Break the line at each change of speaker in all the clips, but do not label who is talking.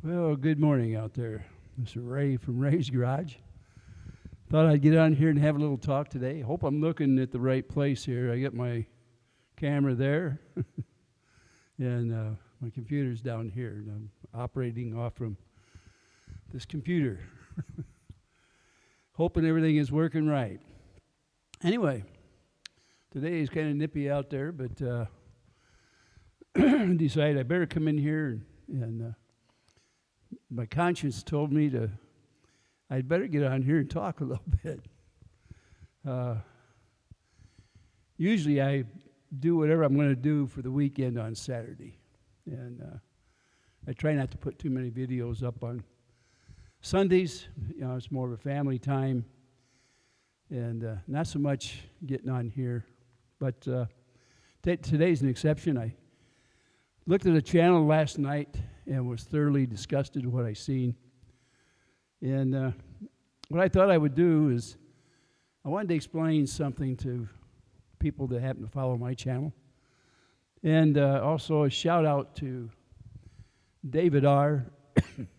Well, good morning out there. This is Ray from Ray's Garage. Thought I'd get on here and have a little talk today. Hope I'm looking at the right place here. I got my camera there, and my computer's down here, and I'm operating off from this computer. Hoping everything is working right. Anyway, today is kind of nippy out there, but decided I better come in here and my conscience told me I'd better get on here and talk a little bit. Usually I do whatever I'm going to do for the weekend on Saturday. And I try not to put too many videos up on Sundays. You know, it's more of a family time. And not so much getting on here. But today's an exception. I looked at a channel last night and was thoroughly disgusted with what I seen. And what I thought I would do is I wanted to explain something to people that happen to follow my channel. And also a shout out to David R.,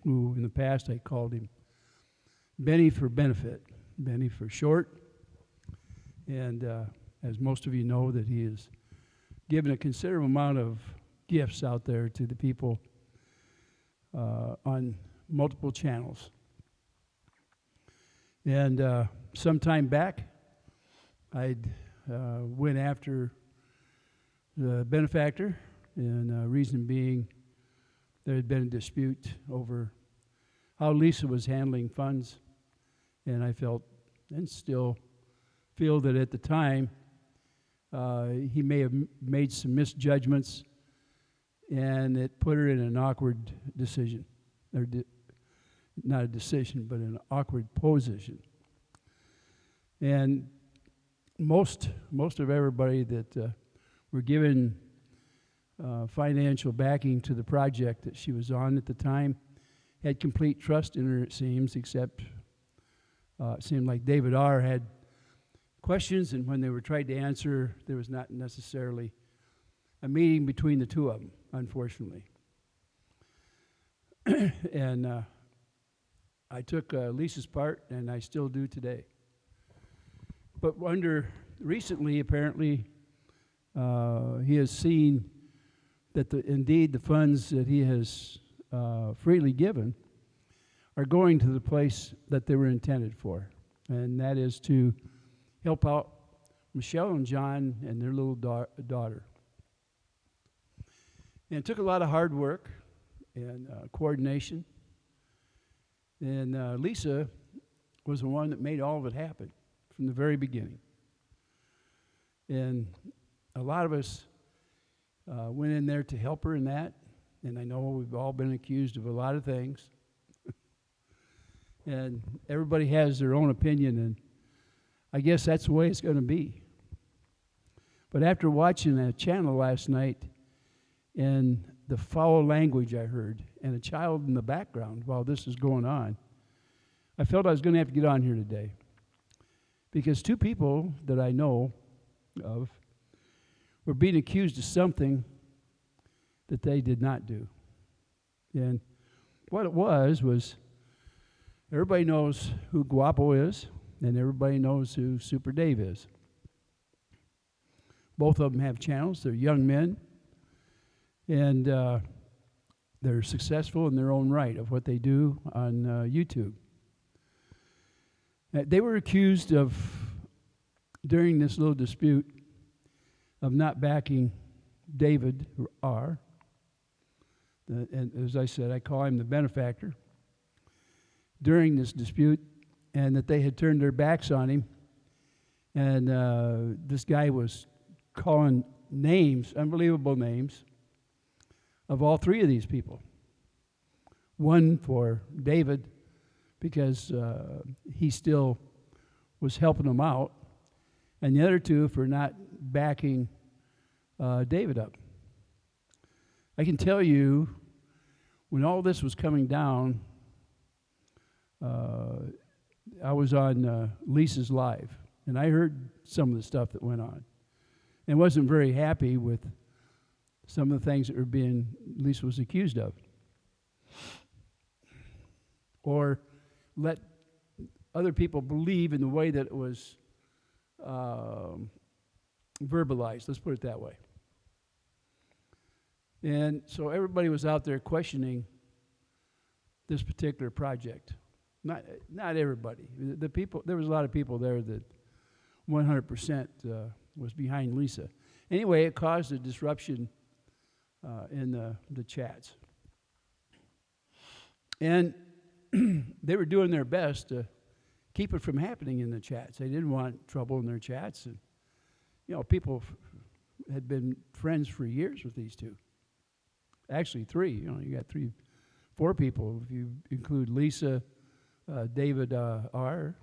who in the past I called him Benny for benefit, Benny for short. And as most of you know, that he has given a considerable amount of gifts out there to the people on multiple channels. And some time back, I went after the benefactor, and reason being there had been a dispute over how Lisa was handling funds, and I felt, and still feel, that at the time he may have made some misjudgments, and it put her in an awkward decision, or not a decision, but an awkward position. And most of everybody that were given financial backing to the project that she was on at the time had complete trust in her, it seems, except it seemed like David R. had questions, and when they were tried to answer, there was not necessarily a meeting between the two of them, unfortunately. And I took Lisa's part, and I still do today. But recently, apparently, he has seen that indeed the funds that he has freely given are going to the place that they were intended for, and that is to help out Michelle and John and their little daughter. And it took a lot of hard work and coordination. And Lisa was the one that made all of it happen from the very beginning. And a lot of us went in there to help her in that. And I know we've all been accused of a lot of things. And everybody has their own opinion, and I guess that's the way it's going to be. But after watching that channel last night, and the foul language I heard, and a child in the background while this is going on, I felt I was going to have to get on here today. Because two people that I know of were being accused of something that they did not do. And what it was everybody knows who Guapo is, and everybody knows who Super Dave is. Both of them have channels. They're young men. And they're successful in their own right of what they do on YouTube. They were accused of, during this little dispute, of not backing David R. And as I said, I call him the benefactor, during this dispute, and that they had turned their backs on him. And this guy was calling names, unbelievable names, of all three of these people. One for David, because he still was helping him out, and the other two for not backing David up. I can tell you, when all this was coming down, I was on Lisa's Live, and I heard some of the stuff that went on, and wasn't very happy with some of the things that were being Lisa was accused of. or let other people believe in the way that it was verbalized. Let's put it that way. And so everybody was out there questioning this particular project. Not everybody. The people, there was a lot of people there that 100% was behind Lisa. Anyway, it caused a disruption in the chats. And they were doing their best to keep it from happening in the chats. They didn't want trouble in their chats. And, people had been friends for years with these two. Actually, 3. You got 4 people if you include Lisa, David R.,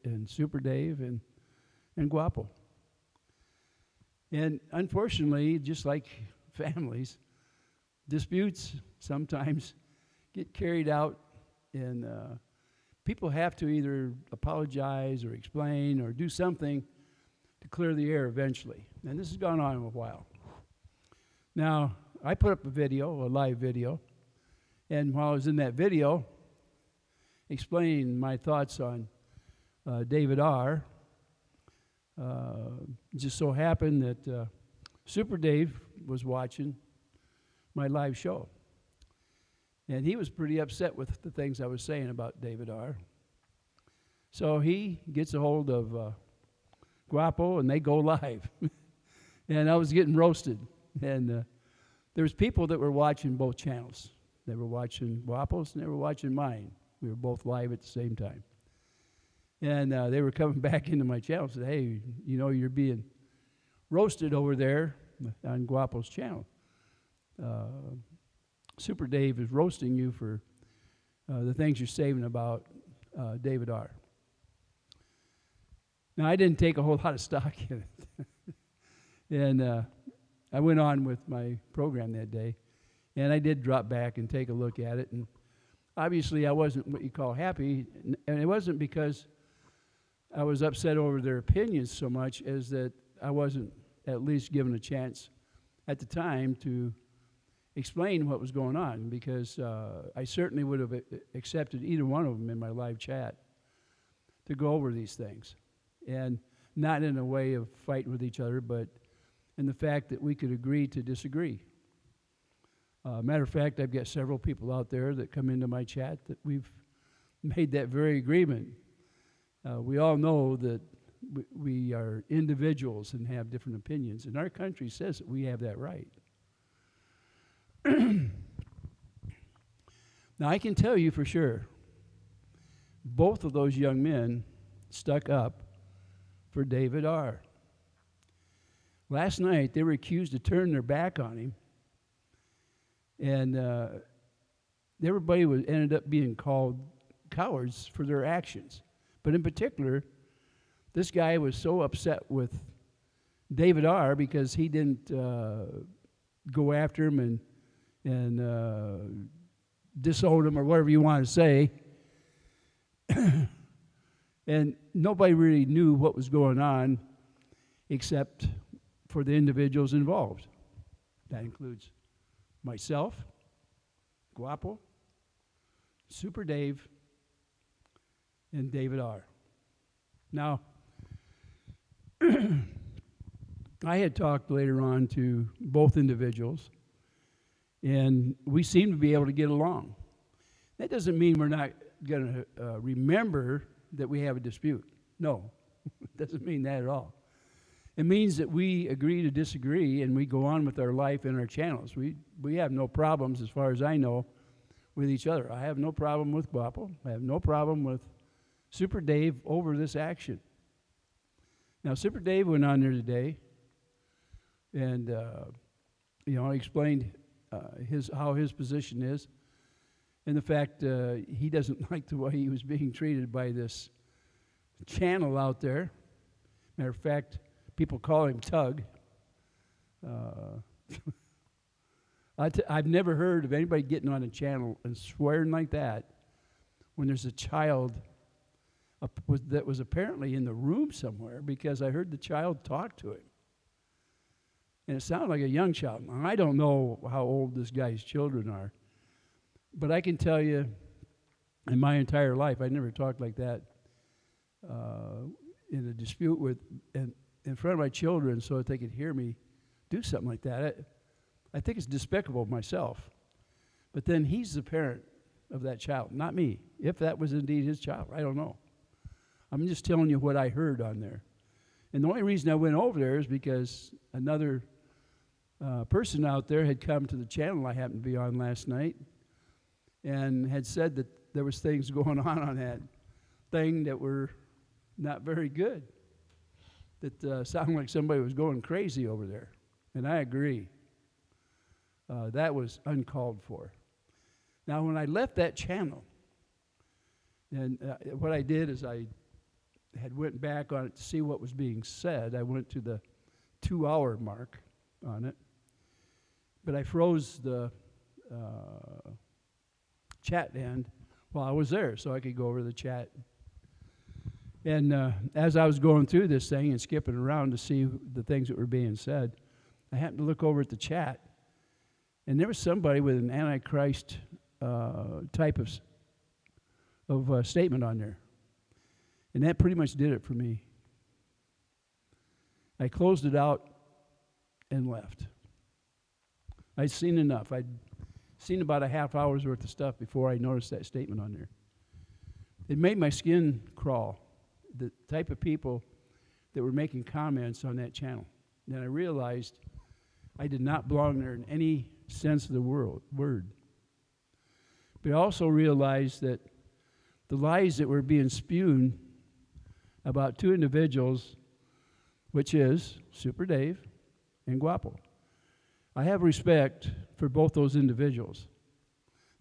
and Super Dave, and Guapo. And unfortunately, just like families, disputes sometimes get carried out, and people have to either apologize or explain or do something to clear the air eventually. And this has gone on a while. Now, I put up a live video, and while I was in that video explaining my thoughts on David R., just so happened that Super Dave was watching my live show. And he was pretty upset with the things I was saying about David R. So he gets a hold of Guapo, and they go live. And I was getting roasted. And there was people that were watching both channels. They were watching Guapo's, and they were watching mine. We were both live at the same time. And they were coming back into my channel and said, hey, you're being roasted over there on Guapo's channel. Super Dave is roasting you for the things you're saying about David R. Now, I didn't take a whole lot of stock in it. And I went on with my program that day. And I did drop back and take a look at it. And obviously, I wasn't what you call happy. And it wasn't because I was upset over their opinions so much as that I wasn't at least given a chance at the time to explain what was going on, because I certainly would have accepted either one of them in my live chat to go over these things. And not in a way of fighting with each other, but in the fact that we could agree to disagree. Matter of fact, I've got several people out there that come into my chat that we've made that very agreement. We all know that we are individuals and have different opinions, and our country says that we have that right. Now, I can tell you for sure, both of those young men stuck up for David R. Last night, they were accused of turning their back on him, and everybody ended up being called cowards for their actions. But in particular, this guy was so upset with David R. because he didn't go after him and disown him, or whatever you want to say. And nobody really knew what was going on except for the individuals involved. That includes myself, Guapo, Super Dave, and David R. Now, I had talked later on to both individuals, and we seem to be able to get along. That doesn't mean we're not going to remember that we have a dispute. No, it doesn't mean that at all. It means that we agree to disagree, and we go on with our life and our channels. We have no problems, as far as I know, with each other. I have no problem with Guapo. I have no problem with Super Dave over this action. Now, Super Dave went on there today and explained how his position is, and the fact he doesn't like the way he was being treated by this channel out there. Matter of fact, people call him Tug. I've never heard of anybody getting on a channel and swearing like that when there's a child that was apparently in the room somewhere, because I heard the child talk to him. And it sounded like a young child. Now, I don't know how old this guy's children are, but I can tell you in my entire life. I never talked like that in a dispute with in front of my children so that they could hear me do something like that. I think it's despicable of myself. But then he's the parent of that child, not me. If that was indeed his child, I don't know. I'm just telling you what I heard on there. And the only reason I went over there is because another person out there had come to the channel I happened to be on last night and had said that there was things going on that thing that were not very good, that sounded like somebody was going crazy over there. And I agree. That was uncalled for. Now, when I left that channel, and what I did is I had went back on it to see what was being said. I went to the 2-hour mark on it. But I froze the chat end while I was there so I could go over the chat. And as I was going through this thing and skipping around to see the things that were being said, I happened to look over at the chat, and there was somebody with an Antichrist type of statement on there. And that pretty much did it for me. I closed it out and left. I'd seen enough. I'd seen about a half hour's worth of stuff before I noticed that statement on there. It made my skin crawl, the type of people that were making comments on that channel. Then I realized I did not belong there in any sense of the word. But I also realized that the lies that were being spewed about two individuals, which is Super Dave and Guapo. I have respect for both those individuals.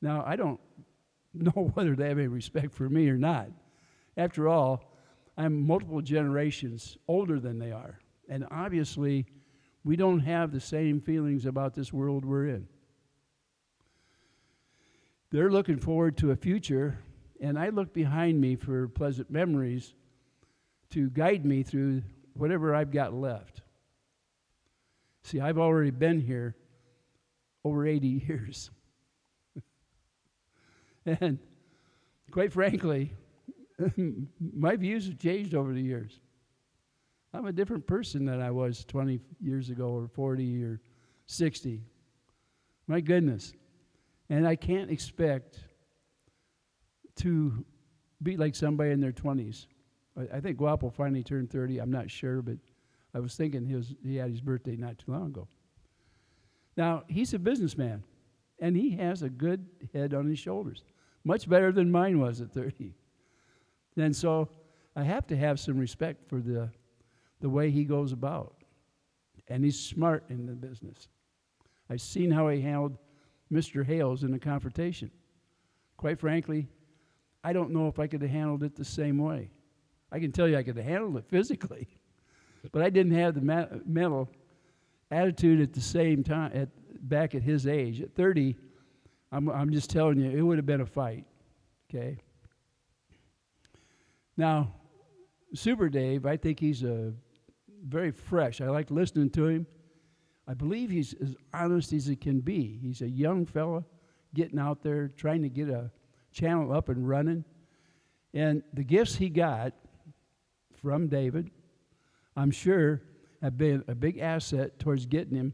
Now, I don't know whether they have any respect for me or not. After all, I'm multiple generations older than they are. And obviously, we don't have the same feelings about this world we're in. They're looking forward to a future, and I look behind me for pleasant memories to guide me through whatever I've got left. See, I've already been here over 80 years. And quite frankly, my views have changed over the years. I'm a different person than I was 20 years ago or 40 or 60. My goodness. And I can't expect to be like somebody in their 20s. I think Guapo finally turned 30. I'm not sure, but I was thinking he had his birthday not too long ago. Now, he's a businessman, and he has a good head on his shoulders, much better than mine was at 30. And so I have to have some respect for the way he goes about. And he's smart in the business. I've seen how he handled Mr. Hales in a confrontation. Quite frankly, I don't know if I could have handled it the same way. I can tell you I could have handled it physically, but I didn't have the mental attitude at the same time, back at his age. At 30, I'm just telling you, it would have been a fight, okay? Now, Super Dave, I think he's very fresh. I like listening to him. I believe he's as honest as he can be. He's a young fella getting out there, trying to get a channel up and running. And the gifts he got from David, I'm sure, have been a big asset towards getting him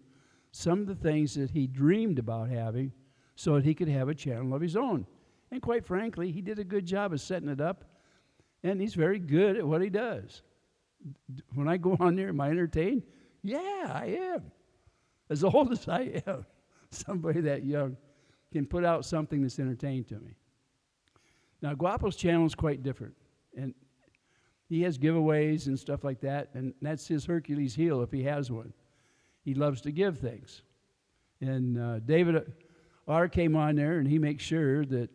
some of the things that he dreamed about having so that he could have a channel of his own. And quite frankly, he did a good job of setting it up, and he's very good at what he does. When I go on there, am I entertained? Yeah, I am. As old as I am, somebody that young can put out something that's entertaining to me. Now, Guapo's channel is quite different, and he has giveaways and stuff like that, and that's his Hercules heel if he has one. He loves to give things. And David R. came on there, and he makes sure that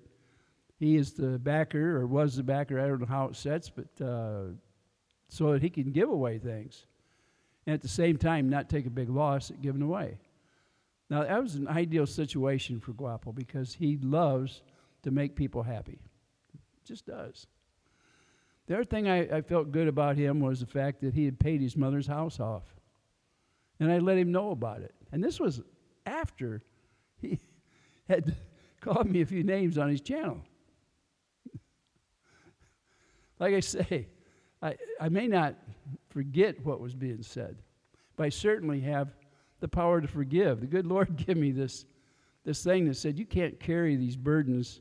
he is the backer, or was the backer, I don't know how it sets, but so that he can give away things. And at the same time, not take a big loss at giving away. Now, that was an ideal situation for Guapo because he loves to make people happy. Just does. The other thing I felt good about him was the fact that he had paid his mother's house off. And I let him know about it. And this was after he had called me a few names on his channel. Like I say, I may not forget what was being said, but I certainly have the power to forgive. The good Lord gave me this thing that said, you can't carry these burdens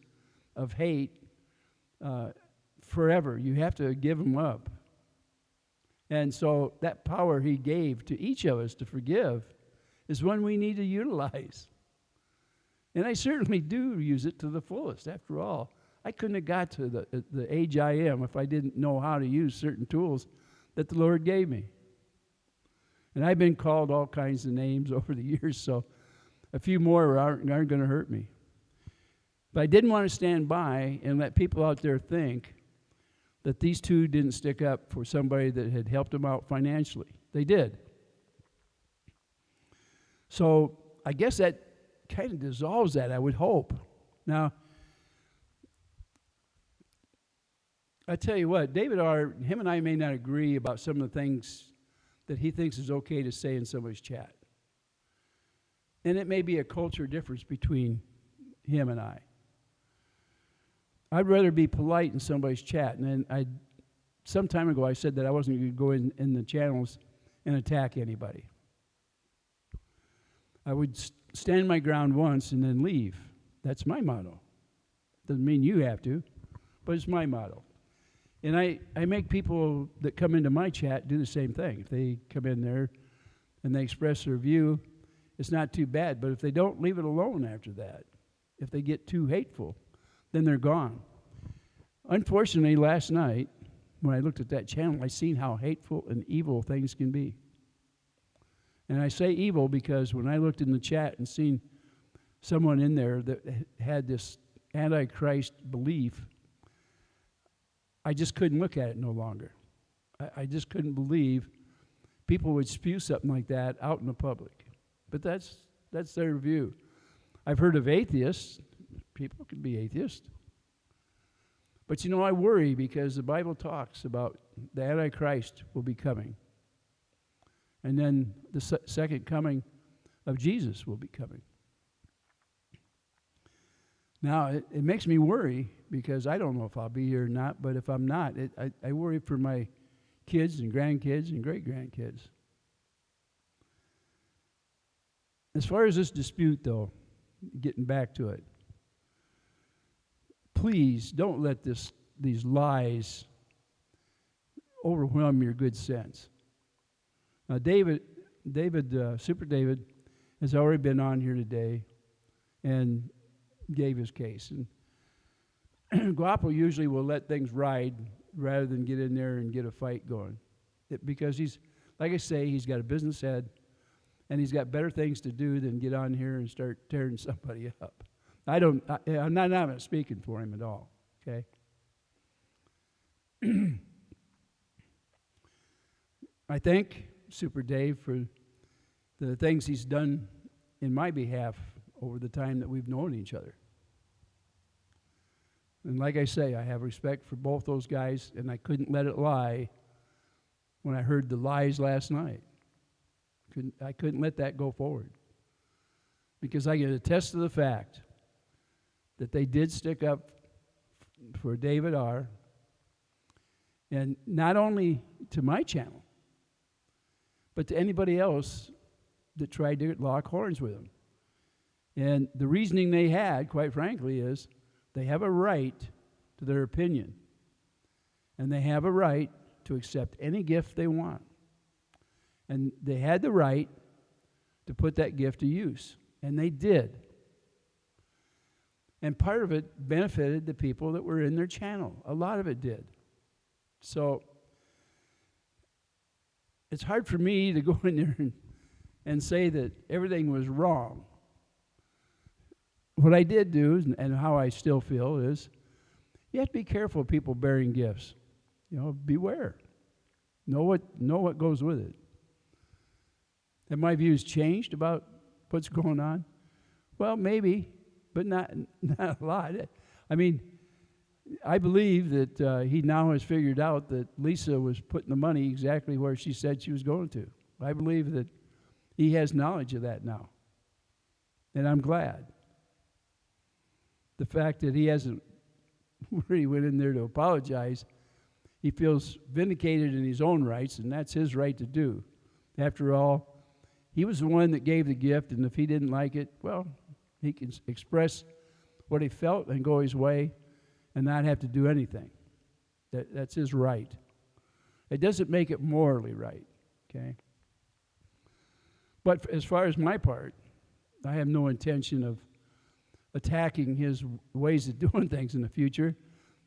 of hate forever. You have to give them up. And so that power he gave to each of us to forgive is one we need to utilize. And I certainly do use it to the fullest. After all, I couldn't have got to the age I am if I didn't know how to use certain tools that the Lord gave me. And I've been called all kinds of names over the years, so a few more aren't going to hurt me. But I didn't want to stand by and let people out there think that these two didn't stick up for somebody that had helped them out financially. They did. So I guess that kind of dissolves that, I would hope. Now, I tell you what, David R., him and I may not agree about some of the things that he thinks is okay to say in somebody's chat. And it may be a culture difference between him and I. I'd rather be polite in somebody's chat. And then some time ago I said that I wasn't going to go in the channels and attack anybody. I would stand my ground once and then leave. That's my motto. Doesn't mean you have to, but it's my motto. And I make people that come into my chat do the same thing. If they come in there and they express their view, it's not too bad. But if they don't, leave it alone after that. If they get too hateful, then they're gone. Unfortunately, last night, when I looked at that channel, I seen how hateful and evil things can be. And I say evil because when I looked in the chat and seen someone in there that had this Antichrist belief, I just couldn't look at it no longer. I just couldn't believe people would spew something like that out in the public. But that's their view. I've heard of atheists. People can be atheists. But you know, I worry because the Bible talks about the Antichrist will be coming. And then the second coming of Jesus will be coming. Now, it makes me worry because I don't know if I'll be here or not, but if I'm not, I worry for my kids and grandkids and great-grandkids. As far as this dispute, though, getting back to it, please don't let these lies overwhelm your good sense. Now, Super David, has already been on here today and gave his case. And Guapo usually will let things ride rather than get in there and get a fight going. Because he's, like I say, he's got a business head, and he's got better things to do than get on here and start tearing somebody up. I'm not speaking for him at all, okay? I thank Super Dave for the things he's done in my behalf over the time that we've known each other. And like I say, I have respect for both those guys, and I couldn't let it lie when I heard the lies last night. I couldn't let that go forward. Because I can attest to the fact that they did stick up for David R., and not only to my channel, but to anybody else that tried to lock horns with him. And the reasoning they had, quite frankly, is they have a right to their opinion. And they have a right to accept any gift they want. And they had the right to put that gift to use. And they did. And part of it benefited the people that were in their channel. A lot of it did. So it's hard for me to go in there and say that everything was wrong. What I did do, and how I still feel, is you have to be careful of people bearing gifts. You know, beware. Know what goes with it. Have my views changed about what's going on? Well, maybe, but not a lot. I mean, I believe that he now has figured out that Lisa was putting the money exactly where she said she was going to. I believe that he has knowledge of that now. And I'm glad. The fact that he hasn't really went in there to apologize he feels vindicated in his own rights, and that's his right to do. After all, he was the one that gave the gift, and if he didn't like it, well, he can express what he felt and go his way and not have to do anything. That's his right. It doesn't make it morally right, okay? But as far as my part, I have no intention of attacking his ways of doing things in the future.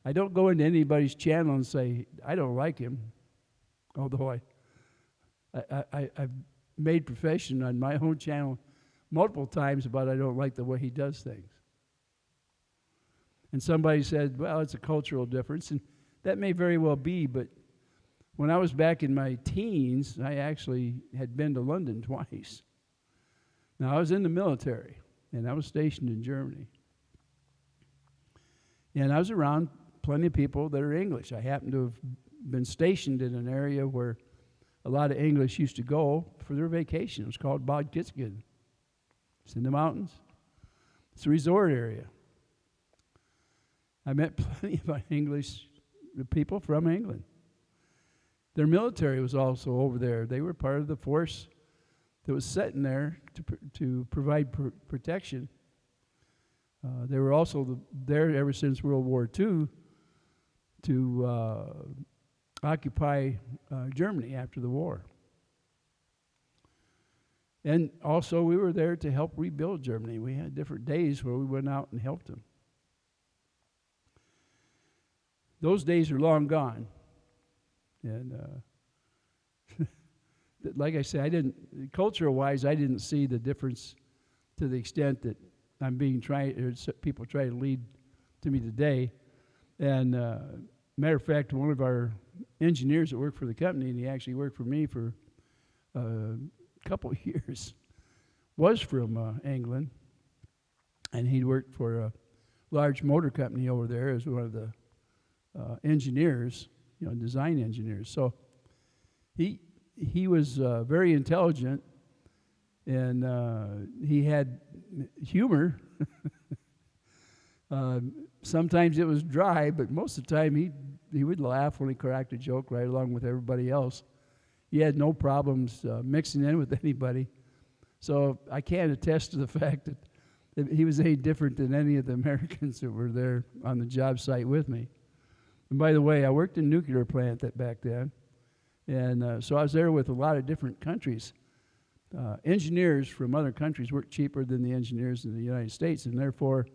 I don't go into anybody's channel and say, I don't like him, although I've made profession on my own channel multiple times about I don't like the way he does things. And somebody said, well, it's a cultural difference, and that may very well be, but when I was back in my teens, I actually had been to London twice. Now, I was in the military, and I was stationed in Germany. And I was around plenty of people that are English. I happened to have been stationed in an area where a lot of English used to go for their vacation. It was called Bad Kitzbühel. It's in the mountains. It's a resort area. I met plenty of English people from England. Their military was also over there. They were part of the force that was sitting there to provide protection. They were also there ever since World War II to occupy Germany after the war. And also we were there to help rebuild Germany. We had different days where we went out and helped them. Those days are long gone. And like I say, cultural-wise, I didn't see the difference to the extent that people try to lead to me today. And matter of fact, one of our engineers that worked for the company, and he actually worked for me for a couple of years, was from England, and he'd worked for a large motor company over there as one of the engineers, design engineers. So he was very intelligent, and he had humor. Sometimes it was dry, but most of the time he would laugh when he cracked a joke right along with everybody else. He had no problems mixing in with anybody. So I can't attest to the fact that he was any different than any of the Americans that were there on the job site with me. And by the way, I worked in a nuclear plant back then, and so I was there with a lot of different countries. Engineers from other countries work cheaper than the engineers in the United States, and therefore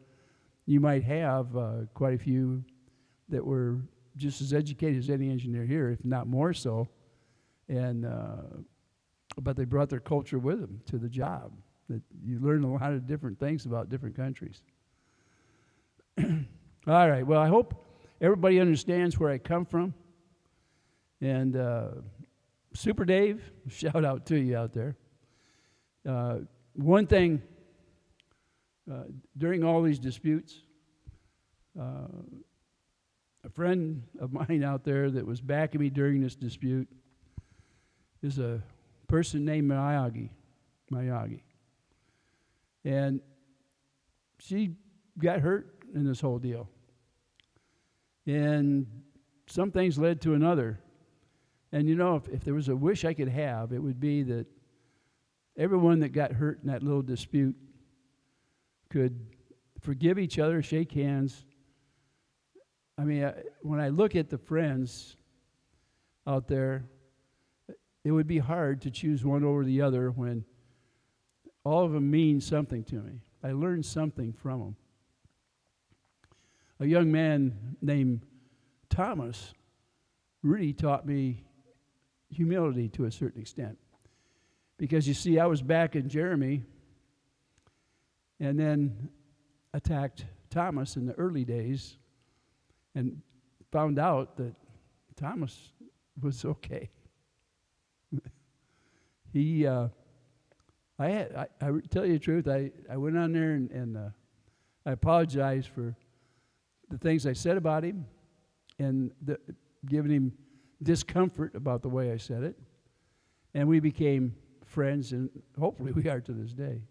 you might have quite a few that were just as educated as any engineer here, if not more so, and but they brought their culture with them to the job. That you learn a lot of different things about different countries. All right, well, I hope everybody understands where I come from. And Super Dave, shout out to you out there. One thing, during all these disputes, a friend of mine out there that was backing me during this dispute is a person named Miyagi. And she got hurt in this whole deal. And some things led to another. And if there was a wish I could have, it would be that everyone that got hurt in that little dispute could forgive each other, shake hands. I mean, when I look at the friends out there, it would be hard to choose one over the other when all of them mean something to me. I learned something from them. A young man named Thomas really taught me humility to a certain extent. Because you see, I was back in Jeremy and then attacked Thomas in the early days and found out that Thomas was okay. I tell you the truth, I went on there and I apologized for the things I said about him and giving him discomfort about the way I said it. And we became friends, and hopefully we are to this day.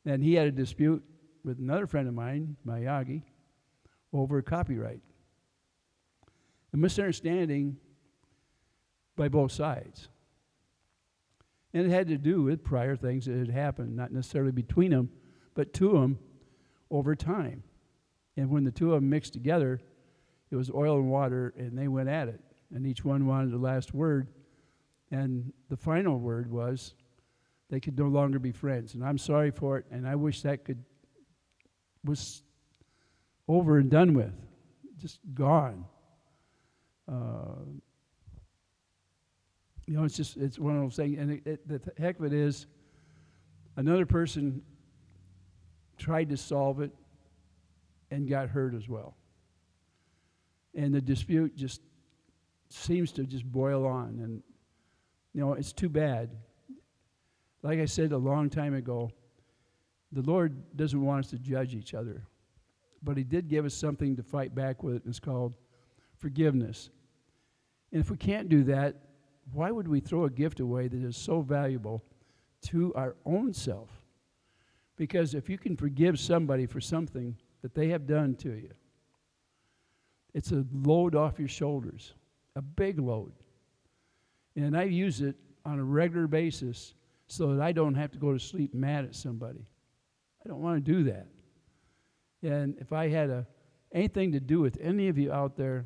And he had a dispute with another friend of mine, Miyagi, over copyright. a misunderstanding by both sides. And it had to do with prior things that had happened, not necessarily between them, but to them over time. And when the two of them mixed together, it was oil and water, and they went at it. And each one wanted the last word. And the final word was they could no longer be friends. And I'm sorry for it, and I wish that was over and done with, just gone. It's one of those things. And the heck of it is, another person tried to solve it and got hurt as well. And the dispute just seems to just boil on. And, it's too bad. Like I said a long time ago, the Lord doesn't want us to judge each other. But He did give us something to fight back with, and it's called forgiveness. And if we can't do that, why would we throw a gift away that is so valuable to our own self? Because if you can forgive somebody for something that they have done to you, it's a load off your shoulders, a big load. And I use it on a regular basis so that I don't have to go to sleep mad at somebody. I don't want to do that. And if I had anything to do with any of you out there,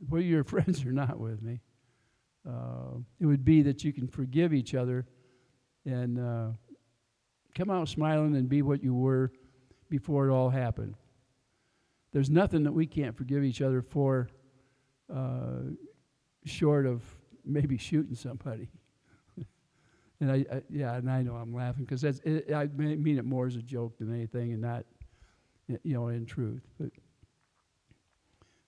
whether you're friends or not with me, it would be that you can forgive each other and come out smiling and be what you were before it all happened. There's nothing that we can't forgive each other for, short of maybe shooting somebody. And I know I'm laughing because I mean it more as a joke than anything, and not, in truth. But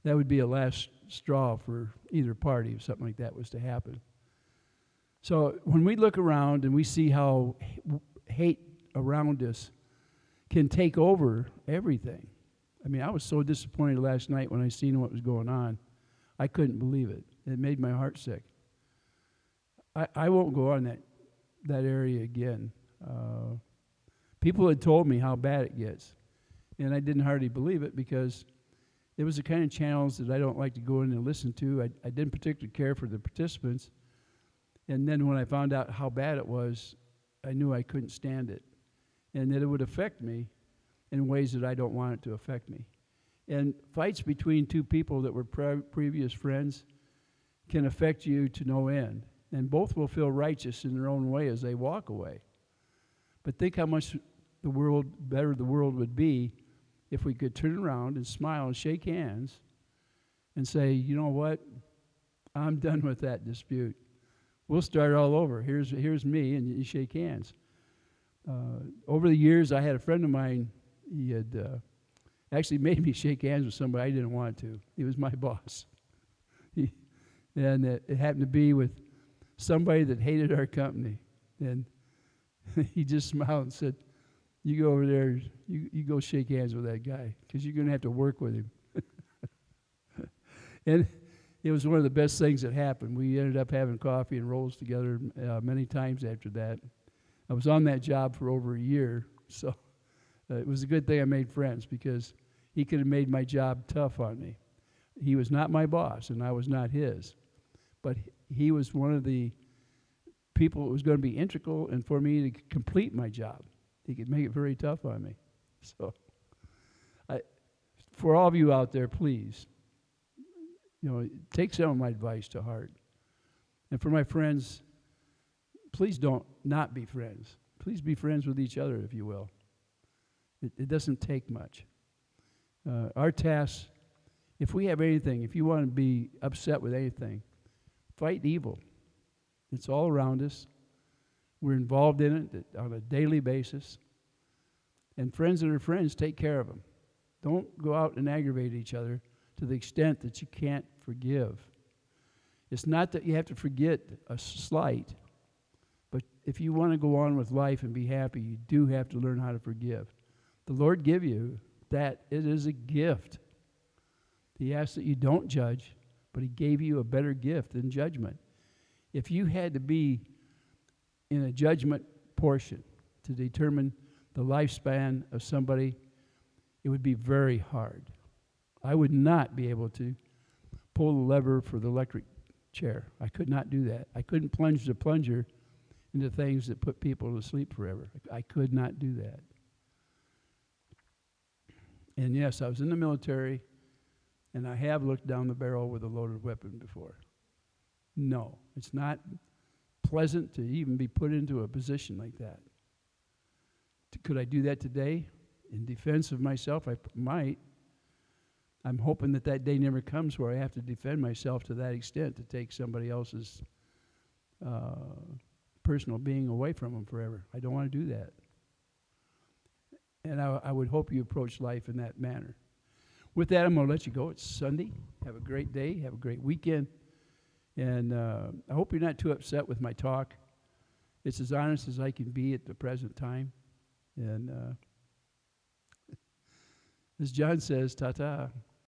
that would be a last straw for either party if something like that was to happen. So when we look around and we see how hate around us can take over everything. I mean, I was so disappointed last night when I seen what was going on. I couldn't believe it. It made my heart sick. I won't go on that area again. People had told me how bad it gets, and I didn't hardly believe it because it was the kind of channels that I don't like to go in and listen to. I didn't particularly care for the participants, and then when I found out how bad it was, I knew I couldn't stand it, and that it would affect me in ways that I don't want it to affect me. And fights between two people that were previous friends can affect you to no end. And both will feel righteous in their own way as they walk away. But think how much better the world would be if we could turn around and smile and shake hands and say, you know what, I'm done with that dispute. We'll start all over. Here's me, and you shake hands. Over the years, I had a friend of mine. He had actually made me shake hands with somebody I didn't want to. He was my boss. And it happened to be with somebody that hated our company. And he just smiled and said, you go over there, you go shake hands with that guy, because you're going to have to work with him. And it was one of the best things that happened. We ended up having coffee and rolls together many times after that. I was on that job for over a year, so it was a good thing I made friends, because he could have made my job tough on me. He was not my boss, and I was not his. But he was one of the people that was going to be integral and for me to complete my job. He could make it very tough on me. So, for all of you out there, please, take some of my advice to heart. And for my friends, please don't not be friends. Please be friends with each other, if you will. It doesn't take much. Our task, if we have anything, if you want to be upset with anything, fight evil. It's all around us. We're involved in it on a daily basis. And friends that are friends, take care of them. Don't go out and aggravate each other to the extent that you can't forgive. It's not that you have to forget a slight, but if you want to go on with life and be happy, you do have to learn how to forgive. The Lord give you that. It is a gift. He asks that you don't judge, but He gave you a better gift than judgment. If you had to be in a judgment portion to determine the lifespan of somebody, it would be very hard. I would not be able to pull the lever for the electric chair. I could not do that. I couldn't plunge the plunger into things that put people to sleep forever. I could not do that. And yes, I was in the military, and I have looked down the barrel with a loaded weapon before. No, it's not pleasant to even be put into a position like that. Could I do that today? In defense of myself, I might. I'm hoping that that day never comes where I have to defend myself to that extent, to take somebody else's personal being away from them forever. I don't want to do that. And I would hope you approach life in that manner. With that, I'm going to let you go. It's Sunday. Have a great day. Have a great weekend. And I hope you're not too upset with my talk. It's as honest as I can be at the present time. And as John says, ta-ta.